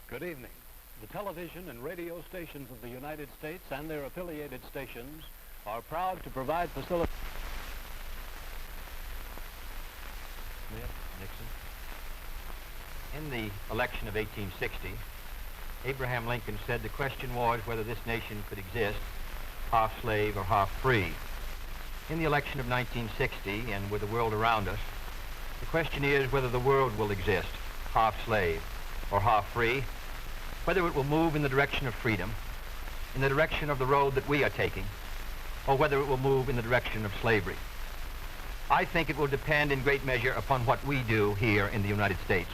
Good evening. The television and radio stations of the United States and their affiliated stations are proud to provide facilities. Nixon. In the election of 1860, Abraham Lincoln said the question was whether this nation could exist half slave or half free. In the election of 1960, and with the world around us, the question is whether the world will exist half slave or half free, whether it will move in the direction of freedom, in the direction of the road that we are taking, or whether it will move in the direction of slavery. I think it will depend in great measure upon what we do here in the United States,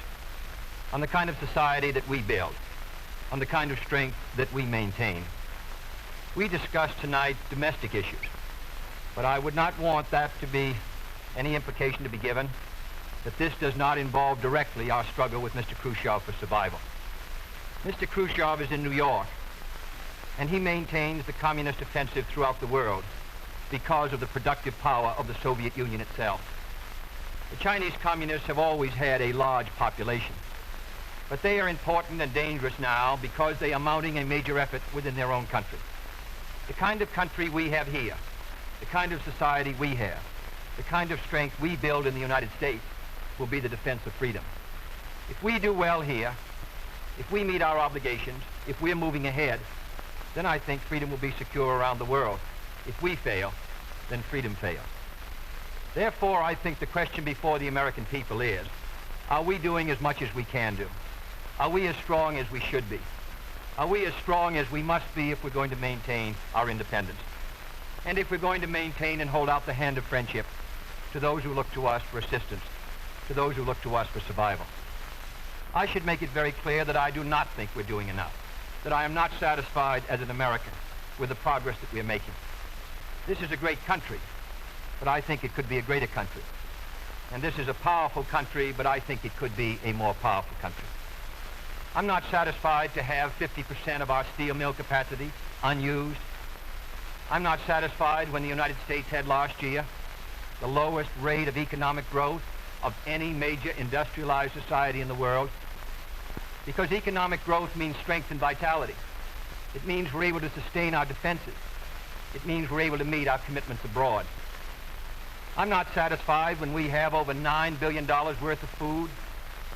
on the kind of society that we build, on the kind of strength that we maintain. We discussed tonight domestic issues, but I would not want that to be any implication to be given that this does not involve directly our struggle with Mr. Khrushchev for survival. Mr. Khrushchev is in New York, and he maintains the communist offensive throughout the world because of the productive power of the Soviet Union itself. The Chinese communists have always had a large population, but they are important and dangerous now because they are mounting a major effort within their own country. The kind of country we have here, the kind of society we have, the kind of strength we build in the United States will be the defense of freedom. If we do well here, if we meet our obligations, if we're moving ahead, then I think freedom will be secure around the world. If we fail, then freedom fails. Therefore, I think the question before the American people is, are we doing as much as we can do? Are we as strong as we should be? Are we as strong as we must be if we're going to maintain our independence? And if we're going to maintain and hold out the hand of friendship to those who look to us for assistance, to those who look to us for survival. I should make it very clear that I do not think we're doing enough, that I am not satisfied as an American with the progress that we are making. This is a great country, but I think it could be a greater country. And this is a powerful country, but I think it could be a more powerful country. I'm not satisfied to have 50% of our steel mill capacity unused. I'm not satisfied when the United States had last year the lowest rate of economic growth of any major industrialized society in the world, because economic growth means strength and vitality. It means we're able to sustain our defenses. It means we're able to meet our commitments abroad. I'm not satisfied when we have over $9 billion worth of food,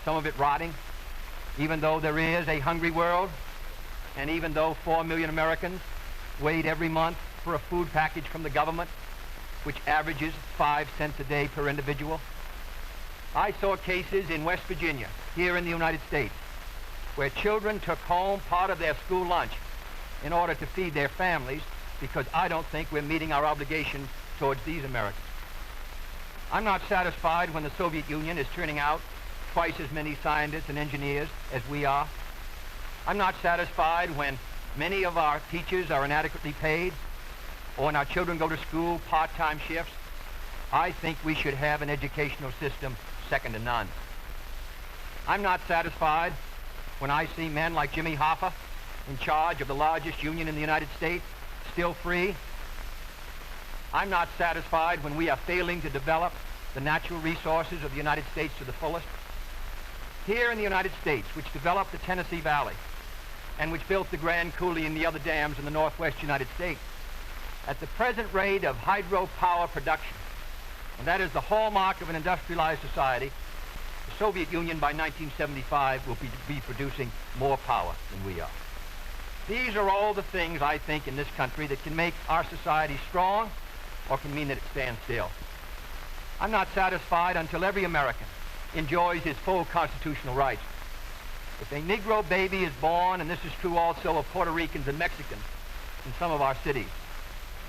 some of it rotting, even though there is a hungry world, and even though 4 million Americans wait every month for a food package from the government, which averages 5 cents a day per individual. I saw cases in West Virginia, here in the United States, where children took home part of their school lunch in order to feed their families, because I don't think we're meeting our obligation towards these Americans. I'm not satisfied when the Soviet Union is turning out twice as many scientists and engineers as we are. I'm not satisfied when many of our teachers are inadequately paid, or when our children go to school part-time shifts. I think we should have an educational system second to none. I'm not satisfied when I see men like Jimmy Hoffa in charge of the largest union in the United States, still free. I'm not satisfied when we are failing to develop the natural resources of the United States to the fullest. Here in the United States, which developed the Tennessee Valley and which built the Grand Coulee and the other dams in the northwest United States, at the present rate of hydropower production, and that is the hallmark of an industrialized society, the Soviet Union by 1975 will be producing more power than we are. These are all the things, I think, in this country that can make our society strong or can mean that it stands still. I'm not satisfied until every American enjoys his full constitutional rights. If a Negro baby is born, and this is true also of Puerto Ricans and Mexicans in some of our cities,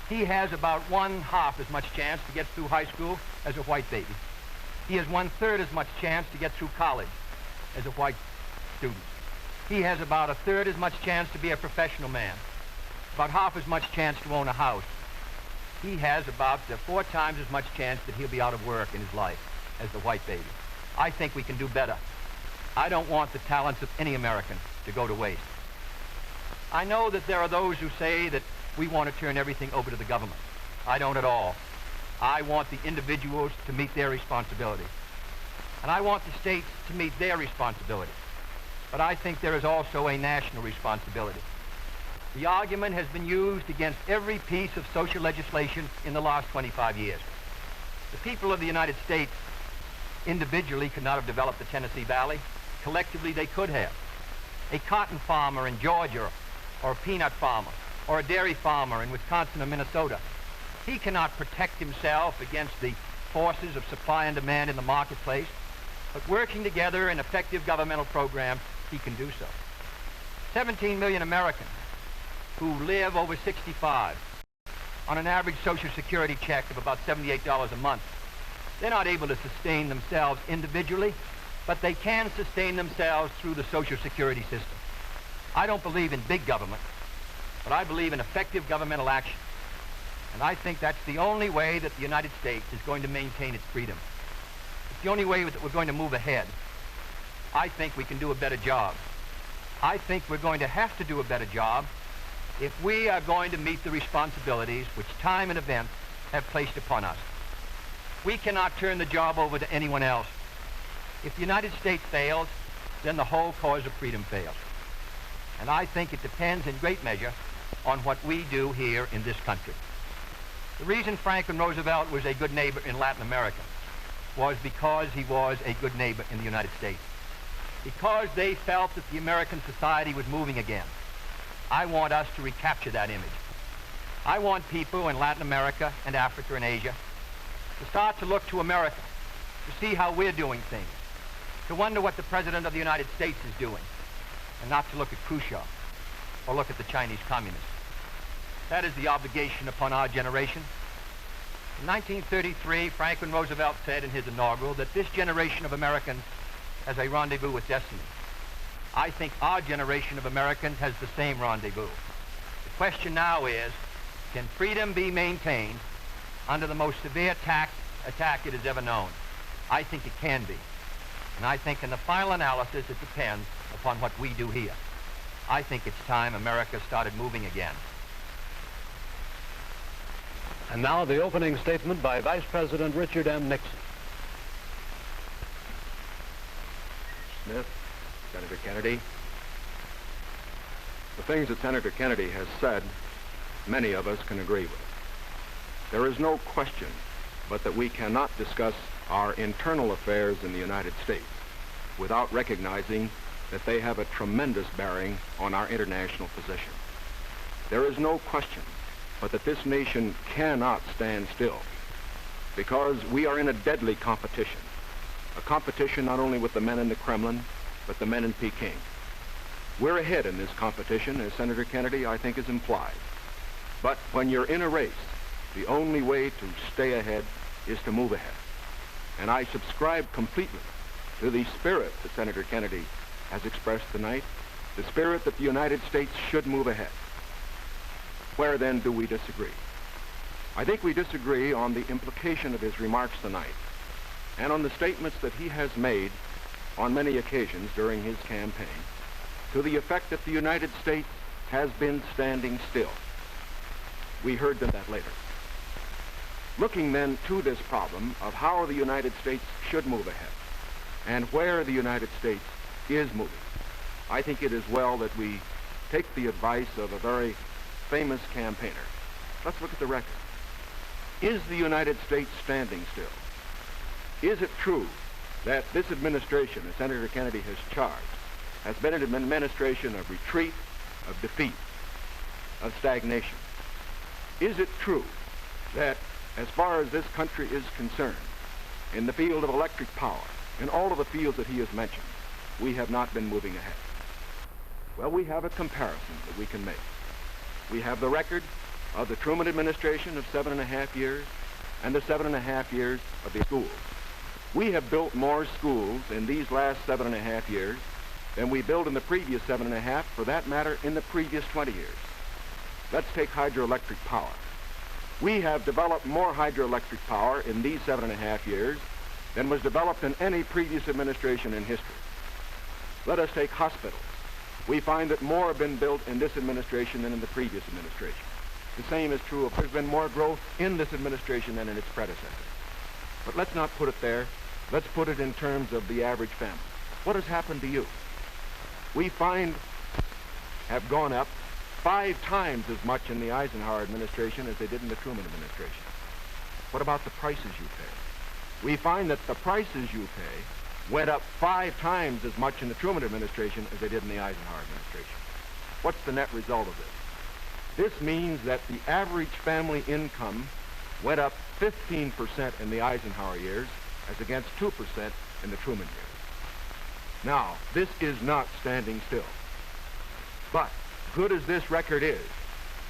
he has about 1/2 as much chance to get through high school as a white baby. He has 1/3 as much chance to get through college as a white student. He has about 1/3 as much chance to be a professional man, about 1/2 as much chance to own a house. He has about 4 times as much chance that he'll be out of work in his life as the white baby. I think we can do better. I don't want the talents of any American to go to waste. I know that there are those who say that we want to turn everything over to the government. I don't at all. I want the individuals to meet their responsibility. And I want the states to meet their responsibility. but I think there is also a national responsibility. The argument has been used against every piece of social legislation in the last 25 years. The people of the United States individually could not have developed the Tennessee Valley. Collectively, they could have. A cotton farmer in Georgia, or a peanut farmer, or a dairy farmer in Wisconsin or Minnesota, he cannot protect himself against the forces of supply and demand in the marketplace, but working together in effective governmental programs, he can do so. 17 million Americans who live over 65 on an average Social Security check of about $78 a month. They're not able to sustain themselves individually, but they can sustain themselves through the Social Security system. I don't believe in big government, but I believe in effective governmental action. And I think that's the only way that the United States is going to maintain its freedom. It's the only way that we're going to move ahead. I think we can do a better job. I think we're going to have to do a better job if we are going to meet the responsibilities which time and events have placed upon us. We cannot turn the job over to anyone else. If the United States fails, then the whole cause of freedom fails. And I think it depends in great measure on what we do here in this country. The reason Franklin Roosevelt was a good neighbor in Latin America was because he was a good neighbor in the United States. Because they felt that the American society was moving again. I want us to recapture that image. I want people in Latin America and Africa and Asia to start to look to America, to see how we're doing things, to wonder what the President of the United States is doing, and not to look at Khrushchev or look at the Chinese communists. That is the obligation upon our generation. In 1933, Franklin Roosevelt said in his inaugural that this generation of Americans has a rendezvous with destiny. I think our generation of Americans has the same rendezvous. The question now is, can freedom be maintained under the most severe attack it has ever known? I think it can be. And I think in the final analysis, it depends upon what we do here. I think it's time America started moving again. And now the opening statement by Vice President Richard Nixon. Smith, Senator Kennedy. The things that Senator Kennedy has said, many of us can agree with. There is no question but that we cannot discuss our internal affairs in the United States without recognizing that they have a tremendous bearing on our international position. There is no question but that this nation cannot stand still because we are in a deadly competition, a competition not only with the men in the Kremlin, but the men in Peking. We're ahead in this competition, as Senator Kennedy, I think, has implied. But when you're in a race, the only way to stay ahead is to move ahead. And I subscribe completely to the spirit that Senator Kennedy has expressed tonight, the spirit that the United States should move ahead. Where then do we disagree? I think we disagree on the implication of his remarks tonight and on the statements that he has made on many occasions during his campaign to the effect that the United States has been standing still. We heard that later. Looking then to this problem of how the United States should move ahead and where the United States is moving, I think it is well that we take the advice of a very famous campaigner. Let's look at the record. Is the United States standing still? Is it true that this administration, as Senator Kennedy has charged, has been an administration of retreat, of defeat, of stagnation? Is it true that as far as this country is concerned, in the field of electric power, in all of the fields that he has mentioned, we have not been moving ahead? Well, we have a comparison that we can make. We have the record of the Truman administration of 7.5 years and the 7.5 years of the schools. We have built more schools in these last 7.5 years than we built in the previous 7.5, for that matter, in the previous 20 years. Let's take hydroelectric power. We have developed more hydroelectric power in these 7.5 years than was developed in any previous administration in history. Let us take hospitals. We find that more have been built in this administration than in the previous administration. The same is true of there's been more growth in this administration than in its predecessor. But let's not put it there. Let's put it in terms of the average family. What has happened to you? we find have gone up 5 times as much in the Eisenhower administration as they did in the Truman administration. What about the prices you pay? We find that the prices you pay went up 5 times as much in the Truman administration as they did in the Eisenhower administration. What's the net result of this? This means that the average family income went up 15% in the Eisenhower years as against 2% in the Truman years. Now, this is not standing still. But, good as this record is,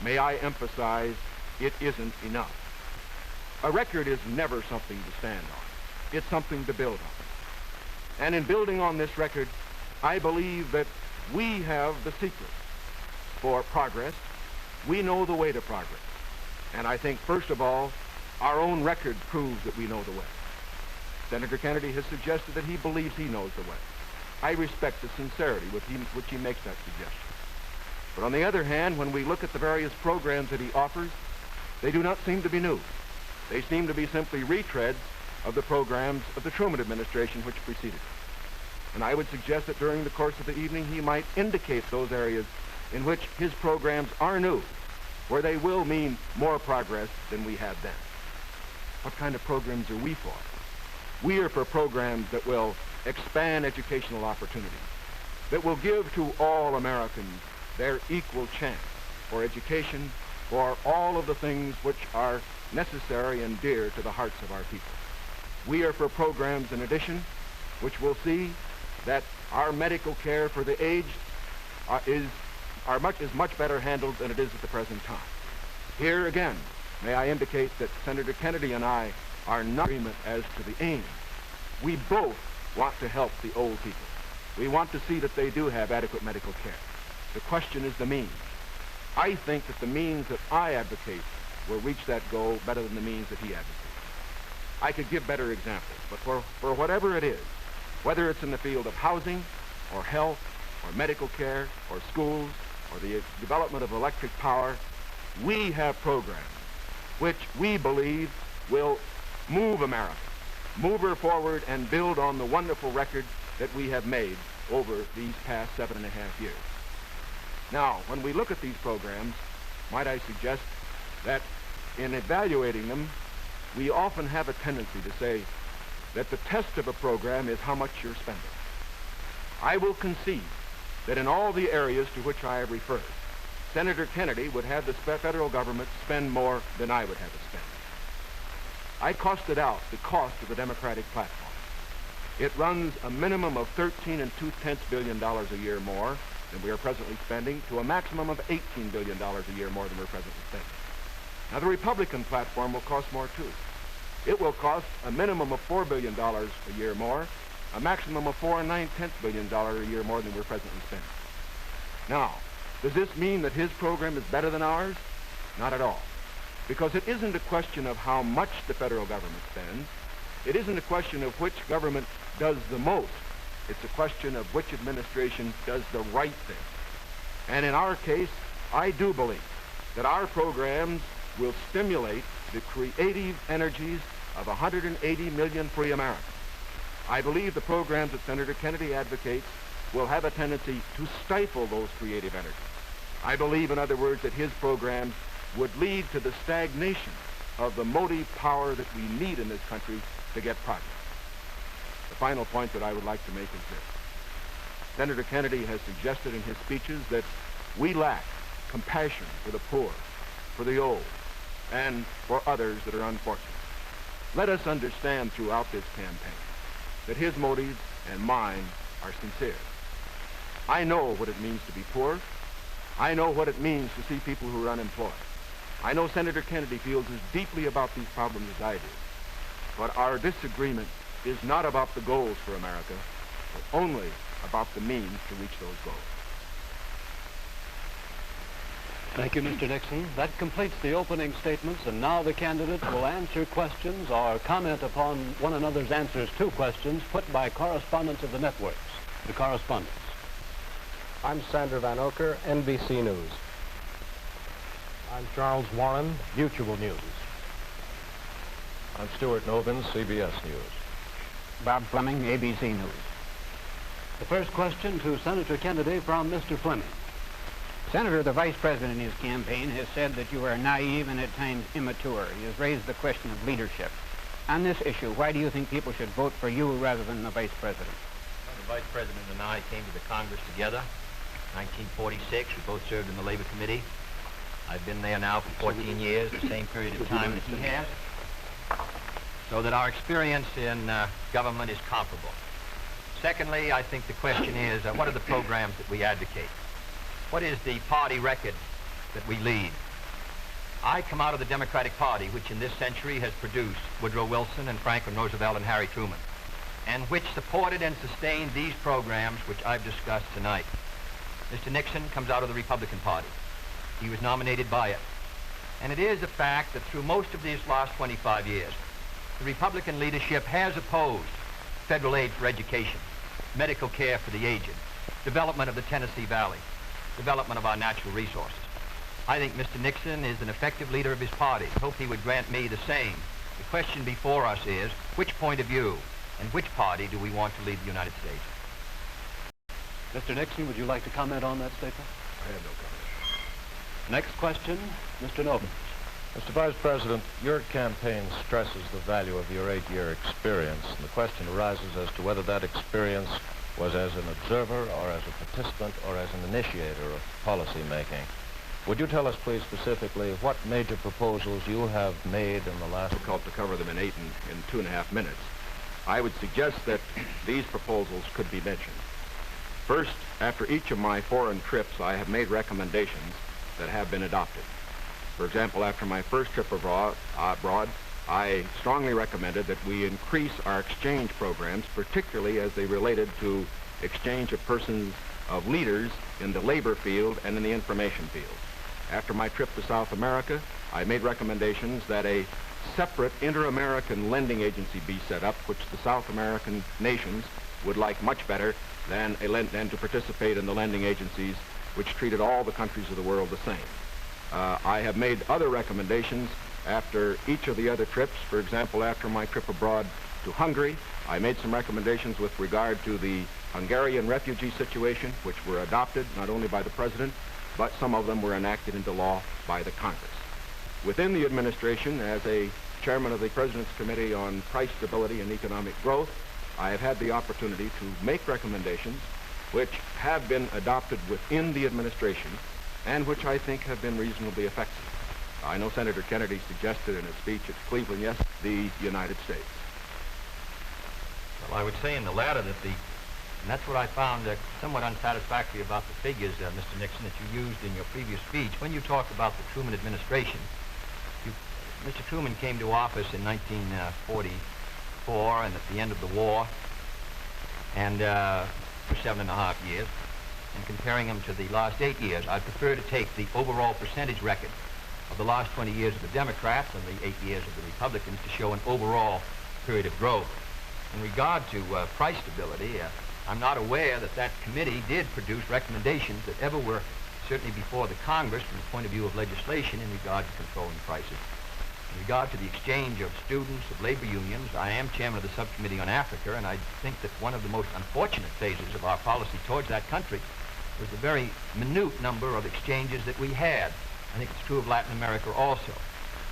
may I emphasize, it isn't enough. A record is never something to stand on. It's something to build on. And in building on this record, I believe that we have the secret for progress. We know the way to progress. And I think, first of all, our own record proves that we know the way. Senator Kennedy has suggested that he believes he knows the way. I respect the sincerity with which he makes that suggestion. But on the other hand, when we look at the various programs that he offers, they do not seem to be new. They seem to be simply retreads of the programs of the Truman administration which preceded it. And I would suggest that during the course of the evening he might indicate those areas in which his programs are new, where they will mean more progress than we had then. What kind of programs are we for? We are for programs that will expand educational opportunities, that will give to all Americans their equal chance for education, for all of the things which are necessary and dear to the hearts of our people. We are for programs, in addition, which will see that our medical care for the aged is much better handled than it is at the present time. Here again, may I indicate that Senator Kennedy and I are not in agreement as to the aim. We both want to help the old people. We want to see that they do have adequate medical care. The question is the means. I think that the means that I advocate will reach that goal better than the means that he advocates. I could give better examples, but for whatever it is, whether it's in the field of housing, or health, or medical care, or schools, or the development of electric power, we have programs which we believe will move America, move her forward and build on the wonderful record that we have made over these past 7.5 years. Now, when we look at these programs, might I suggest that in evaluating them, we often have a tendency to say that the test of a program is how much you're spending. I will concede that in all the areas to which I have referred, Senator Kennedy would have the federal government spend more than I would have it spend. I costed out the cost of the Democratic platform. It runs a minimum of $13.2 billion a year more than we are presently spending to a maximum of $18 billion a year more than we're presently spending. Now, the Republican platform will cost more, too. It will cost a minimum of $4 billion a year more, a maximum of $4.9 billion a year more than we're presently spending. Now, does this mean that his program is better than ours? Not at all. Because it isn't a question of how much the federal government spends. It isn't a question of which government does the most. It's a question of which administration does the right thing. And in our case, I do believe that our programs will stimulate the creative energies of 180 million free Americans. I believe the programs that Senator Kennedy advocates will have a tendency to stifle those creative energies. I believe, in other words, that his programs would lead to the stagnation of the motive power that we need in this country to get progress. The final point that I would like to make is this. Senator Kennedy has suggested in his speeches that we lack compassion for the poor, for the old, and for others that are unfortunate. Let us understand throughout this campaign that his motives and mine are sincere. I know what it means to be poor. I know what it means to see people who are unemployed. I know Senator Kennedy feels as deeply about these problems as I do. But our disagreement is not about the goals for America, but only about the means to reach those goals. Thank you, Mr. Nixon. That completes the opening statements, and now the candidates will answer questions or comment upon one another's answers to questions put by correspondents of the networks. The correspondents. I'm Sandra Van Oker, NBC News. I'm Charles Warren, Mutual News. I'm Stuart Novin, CBS News. Bob Fleming, ABC News. The first question to Senator Kennedy from Mr. Fleming. Senator, the Vice President in his campaign has said that you are naive and at times immature. He has raised the question of leadership. On this issue, why do you think people should vote for you rather than the Vice President? Well, the Vice President and I came to the Congress together in 1946. We both served in the Labor Committee. I've been there now for 14 years, the same period of time that he has, so that our experience in government is comparable. Secondly, I think the question is, what are the programs that we advocate? What is the party record that we lead? I come out of the Democratic Party, which in this century has produced Woodrow Wilson and Franklin Roosevelt and Harry Truman, and which supported and sustained these programs which I've discussed tonight. Mr. Nixon comes out of the Republican Party. He was nominated by it. And it is a fact that through most of these last 25 years, the Republican leadership has opposed federal aid for education, medical care for the aged, development of the Tennessee Valley, development of our natural resources. I think Mr. Nixon is an effective leader of his party. I hope he would grant me the same. The question before us is, which point of view and which party do we want to lead the United States? Mr. Nixon, would you like to comment on that statement? I have no comment. Next question, Mr. Novins. Mr. Vice President, your campaign stresses the value of your 8-year experience, and the question arises as to whether that experience was as an observer or as a participant or as an initiator of policy making. Would you tell us, please, specifically what major proposals you have made in the last... Difficult to cover them in 2.5 minutes. I would suggest that these proposals could be mentioned. First, after each of my foreign trips, I have made recommendations that have been adopted. For example, after my first trip abroad, I strongly recommended that we increase our exchange programs, particularly as they related to exchange of persons, of leaders in the labor field and in the information field. After my trip to South America, I made recommendations that a separate inter-American lending agency be set up, which the South American nations would like much better than to participate in the lending agencies which treated all the countries of the world the same. I have made other recommendations after each of the other trips. For example, after my trip abroad to Hungary, I made some recommendations with regard to the Hungarian refugee situation, which were adopted not only by the President, but some of them were enacted into law by the Congress. Within the administration, as a chairman of the President's Committee on Price Stability and Economic Growth, I have had the opportunity to make recommendations which have been adopted within the administration and which I think have been reasonably effective. I know Senator Kennedy suggested in a speech at Cleveland, yes, the United States. Well, I would say in the latter that and that's what I found somewhat unsatisfactory about the figures, Mr. Nixon, that you used in your previous speech. When you talked about the Truman administration, Mr. Truman came to office in 1944 and at the end of the war, and for 7.5 years. And comparing them to the last 8 years, I prefer to take the overall percentage record of the last 20 years of the Democrats and the 8 years of the Republicans to show an overall period of growth. In regard to price stability, I'm not aware that that committee did produce recommendations that ever were certainly before the Congress from the point of view of legislation in regard to controlling prices. In regard to the exchange of students, of labor unions, I am chairman of the subcommittee on Africa, and I think that one of the most unfortunate phases of our policy towards that country was the very minute number of exchanges that we had. I think it's true of Latin America also.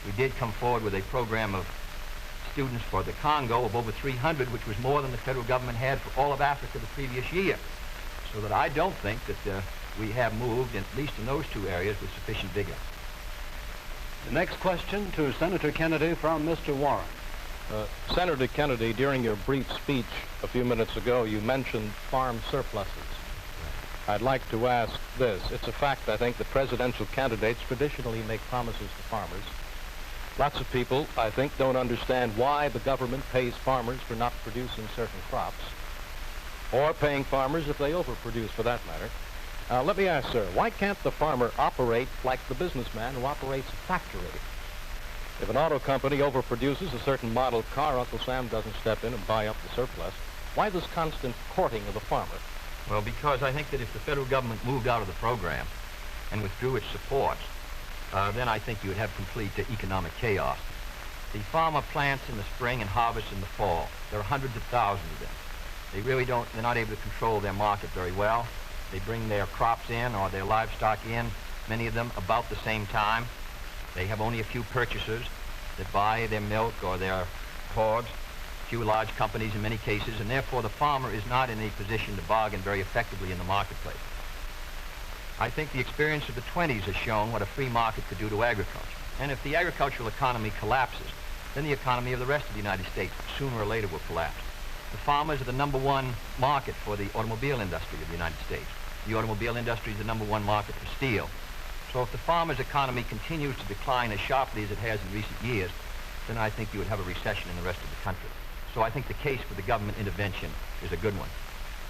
We did come forward with a program of students for the Congo of over 300, which was more than the federal government had for all of Africa the previous year. So that I don't think that we have moved, at least in those two areas, with sufficient vigor. The next question to Senator Kennedy from Mr. Warren. Senator Kennedy, during your brief speech a few minutes ago, you mentioned farm surpluses. I'd like to ask this. It's a fact, I think, that presidential candidates traditionally make promises to farmers. Lots of people, I think, don't understand why the government pays farmers for not producing certain crops, or paying farmers if they overproduce, for that matter. Let me ask, sir, why can't the farmer operate like the businessman who operates a factory? If an auto company overproduces a certain model car, Uncle Sam doesn't step in and buy up the surplus. Why this constant courting of the farmer? Well, because I think that if the federal government moved out of the program and withdrew its support, then I think you would have complete economic chaos. The farmer plants in the spring and harvests in the fall. There are hundreds of thousands of them. they're not able to control their market very well. They bring their crops in or their livestock in, many of them about the same time. They have only a few purchasers that buy their milk or their hogs, few large companies in many cases, and therefore the farmer is not in a position to bargain very effectively in the marketplace. I think the experience of the 20s has shown what a free market could do to agriculture. And if the agricultural economy collapses, then the economy of the rest of the United States sooner or later will collapse. The farmers are the number one market for the automobile industry of the United States. The automobile industry is the number one market for steel. So if the farmer's economy continues to decline as sharply as it has in recent years, then I think you would have a recession in the rest of the country. So I think the case for the government intervention is a good one.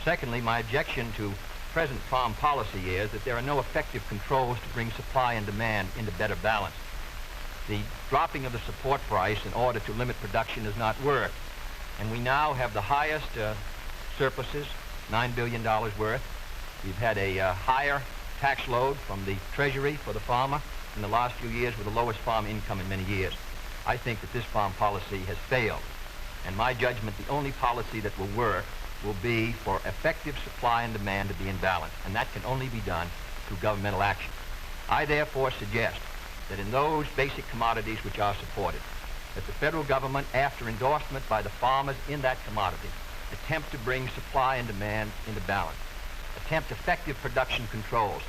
Secondly, my objection to present farm policy is that there are no effective controls to bring supply and demand into better balance. The dropping of the support price in order to limit production does not work. And we now have the highest surpluses, $9 billion worth. We've had a higher tax load from the Treasury for the farmer in the last few years with the lowest farm income in many years. I think that this farm policy has failed. And my judgment, the only policy that will work will be for effective supply and demand to be in balance. And that can only be done through governmental action. I therefore suggest that in those basic commodities which are supported, that the federal government, after endorsement by the farmers in that commodity, attempt to bring supply and demand into balance, attempt effective production controls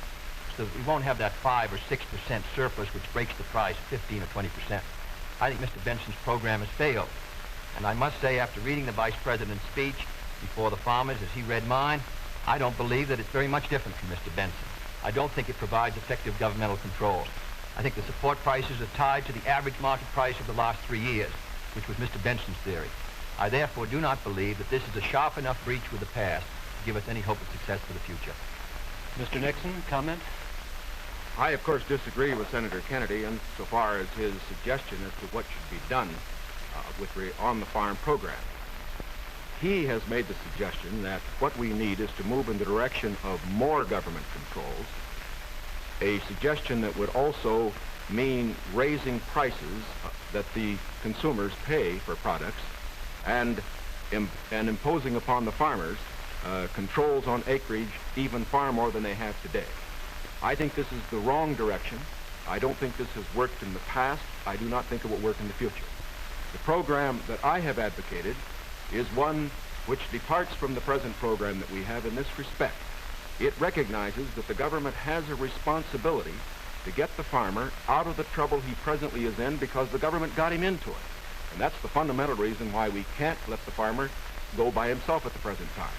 so that we won't have that 5 or 6% surplus which breaks the price 15 or 20%. I think Mr. Benson's program has failed. And I must say, after reading the Vice President's speech before the farmers as he read mine, I don't believe that it's very much different from Mr. Benson. I don't think it provides effective governmental controls. I think the support prices are tied to the average market price of the last 3 years, which was Mr. Benson's theory. I therefore do not believe that this is a sharp enough breach with the past to give us any hope of success for the future. Mr. Nixon, comment? I, of course, disagree with Senator Kennedy insofar as his suggestion as to what should be done on the farm program. He has made the suggestion that what we need is to move in the direction of more government controls, a suggestion that would also mean raising prices that the consumers pay for products and imposing upon the farmers controls on acreage even far more than they have today. I think this is the wrong direction. I don't think this has worked in the past. I do not think it will work in the future. The program that I have advocated is one which departs from the present program that we have in this respect. It recognizes that the government has a responsibility to get the farmer out of the trouble he presently is in because the government got him into it. And that's the fundamental reason why we can't let the farmer go by himself at the present time.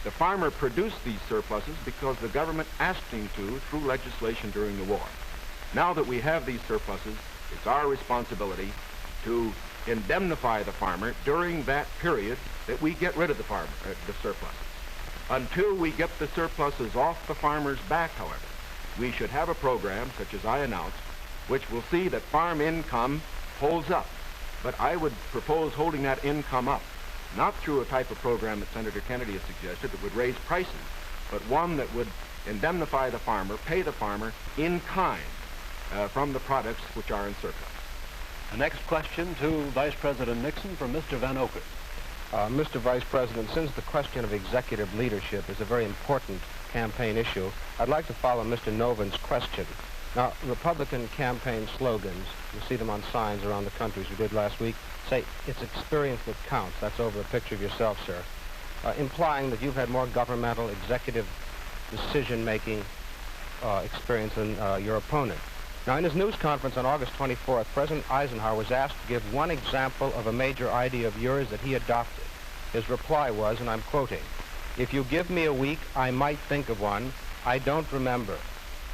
The farmer produced these surpluses because the government asked him to through legislation during the war. Now that we have these surpluses, it's our responsibility to indemnify the farmer during that period that we get rid of the surpluses. Until we get the surpluses off the farmer's back, however, we should have a program, such as I announced, which will see that farm income holds up. But I would propose holding that income up, not through a type of program that Senator Kennedy has suggested that would raise prices, but one that would indemnify the farmer, pay the farmer in kind from the products which are in surplus. The next question to Vice President Nixon from Mr. Van Oker. Mr. Vice President, since the question of executive leadership is a very important campaign issue, I'd like to follow Mr. Noven's question. Now, Republican campaign slogans, you see them on signs around the country, as we did last week, say, it's experience that counts. That's over a picture of yourself, sir. Implying that you've had more governmental executive decision-making experience than your opponent. Now, in his news conference on August 24th, President Eisenhower was asked to give one example of a major idea of yours that he adopted. His reply was, and I'm quoting, "If you give me a week, I might think of one. I don't remember."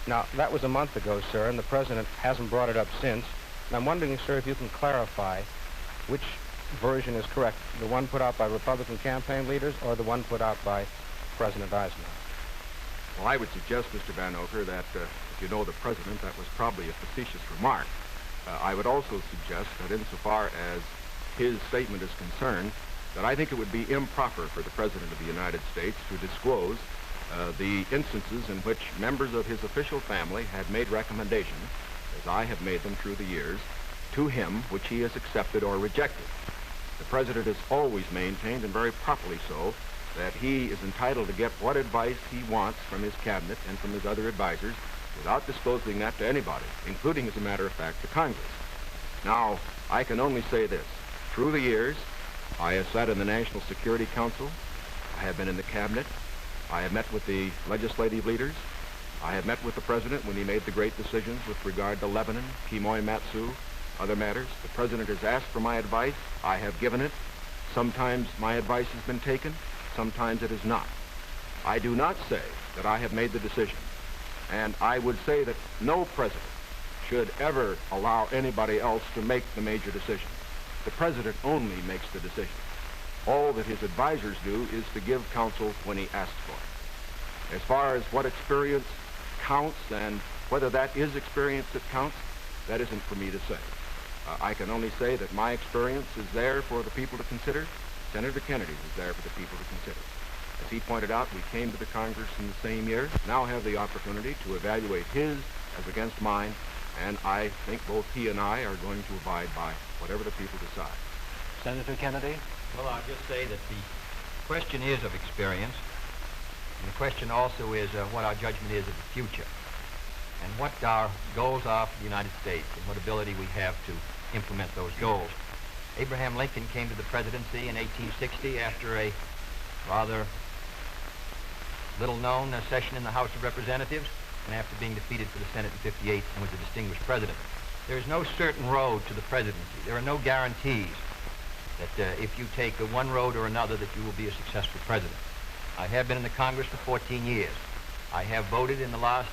Now, that was a month ago, sir, and the President hasn't brought it up since. And I'm wondering, sir, if you can clarify which version is correct, the one put out by Republican campaign leaders or the one put out by President Eisenhower? Well, I would suggest, Mr. Van Oker, that if you know the President, that was probably a facetious remark. I would also suggest that insofar as his statement is concerned, that I think it would be improper for the President of the United States to disclose the instances in which members of his official family had made recommendations, as I have made them through the years, to him which he has accepted or rejected. The President has always maintained, and very properly so, that he is entitled to get what advice he wants from his cabinet and from his other advisors without disclosing that to anybody, including, as a matter of fact, to Congress. Now, I can only say this. Through the years, I have sat in the National Security Council. I have been in the cabinet. I have met with the legislative leaders. I have met with the president when he made the great decisions with regard to Lebanon, Kimoy Matsu, other matters. The president has asked for my advice. I have given it. Sometimes my advice has been taken. Sometimes it is not. I do not say that I have made the decision. And I would say that no president should ever allow anybody else to make the major decision. The president only makes the decision. All that his advisors do is to give counsel when he asks for it. As far as what experience counts and whether that is experience that counts, that isn't for me to say. I can only say that my experience is there for the people to consider. Senator Kennedy's is there for the people to consider. As he pointed out, we came to the Congress in the same year, now have the opportunity to evaluate his as against mine, and I think both he and I are going to abide by whatever the people decide. Senator Kennedy? Well, I'll just say that the question is of experience, and the question also is what our judgment is of the future, and what our goals are for the United States, and what ability we have to implement those goals. Abraham Lincoln came to the presidency in 1860 after a rather little-known session in the House of Representatives, and after being defeated for the Senate in 58 and was a distinguished president. There is no certain road to the presidency. There are no guarantees that if you take one road or another that you will be a successful president. I have been in the Congress for 14 years. I have voted in the last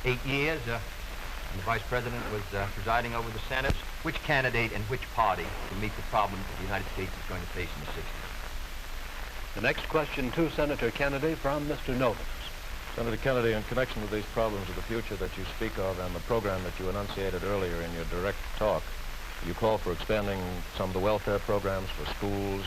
8 years, and the Vice President was presiding over the Senate, which candidate and which party to meet the problems that the United States is going to face in the 60s. The next question to Senator Kennedy from Mr. Novins. Senator Kennedy, in connection with these problems of the future that you speak of and the program that you enunciated earlier in your direct talk, you call for expanding some of the welfare programs for schools,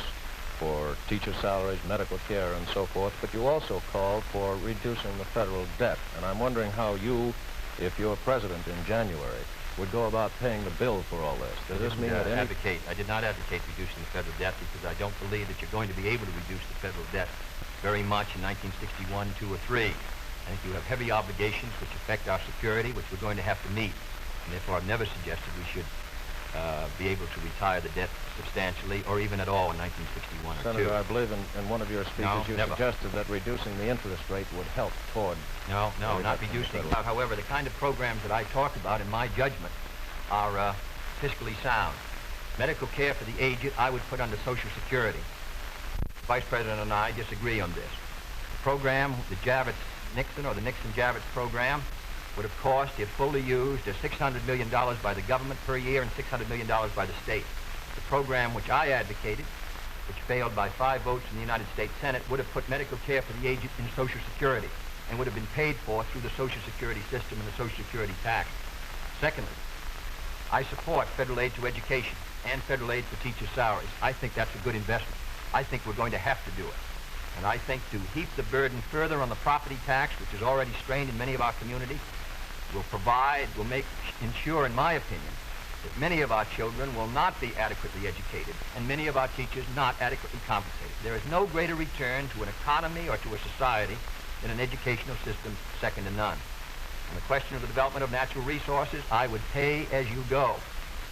for teacher salaries, medical care, and so forth, but you also call for reducing the federal debt. And I'm wondering how you, if you're president in January, would go about paying the bill for all this. Does this mean that I did not advocate reducing the federal debt because I don't believe that you're going to be able to reduce the federal debt very much in 1961, 2, or 3. I think you have heavy obligations which affect our security, which we're going to have to meet. And therefore, I've never suggested we should be able to retire the debt substantially or even at all in 1961 or 2. Senator, I believe in one of your speeches you suggested that reducing the interest rate would help toward... No, not reducing. However, the kind of programs that I talk about, in my judgment, are fiscally sound. Medical care for the aged, I would put under Social Security. The Vice President and I disagree on this. The program, the Javits-Nixon or the Nixon-Javits program, would have cost, if fully used, $600 million by the government per year and $600 million by the state. The program which I advocated, which failed by 5 votes in the United States Senate, would have put medical care for the aged in Social Security and would have been paid for through the Social Security system and the Social Security tax. Secondly, I support federal aid to education and federal aid for teachers' salaries. I think that's a good investment. I think we're going to have to do it. And I think to heap the burden further on the property tax, which is already strained in many of our communities, will ensure, in my opinion, that many of our children will not be adequately educated and many of our teachers not adequately compensated. There is no greater return to an economy or to a society than an educational system second to none. On the question of the development of natural resources, I would pay as you go,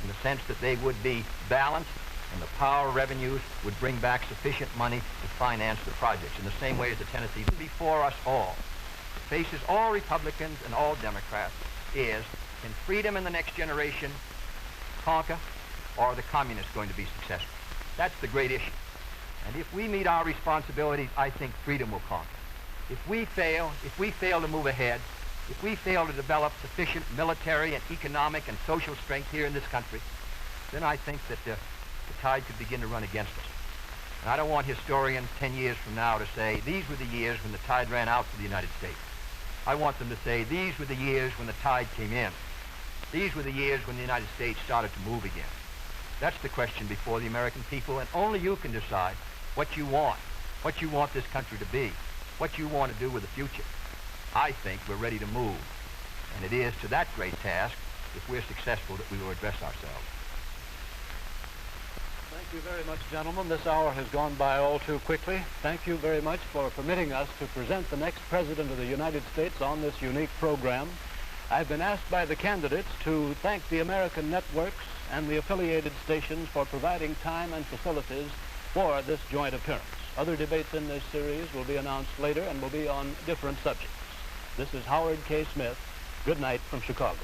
in the sense that they would be balanced and the power revenues would bring back sufficient money to finance the projects, in the same way as the Tennessee. Before us all, faces all Republicans and all Democrats, is, can freedom in the next generation conquer, or are the communists going to be successful? That's the great issue. And if we meet our responsibilities, I think freedom will conquer. If we fail to move ahead, if we fail to develop sufficient military and economic and social strength here in this country, then I think that the tide could begin to run against us. And I don't want historians 10 years from now to say, these were the years when the tide ran out for the United States. I want them to say, these were the years when the tide came in. These were the years when the United States started to move again. That's the question before the American people, and only you can decide what you want this country to be, what you want to do with the future. I think we're ready to move, and it is to that great task, if we're successful, that we will address ourselves. Thank you very much, gentlemen. This hour has gone by all too quickly. Thank you very much for permitting us to present the next President of the United States on this unique program. I've been asked by the candidates to thank the American networks and the affiliated stations for providing time and facilities for this joint appearance. Other debates in this series will be announced later and will be on different subjects. This is Howard K. Smith. Good night from Chicago.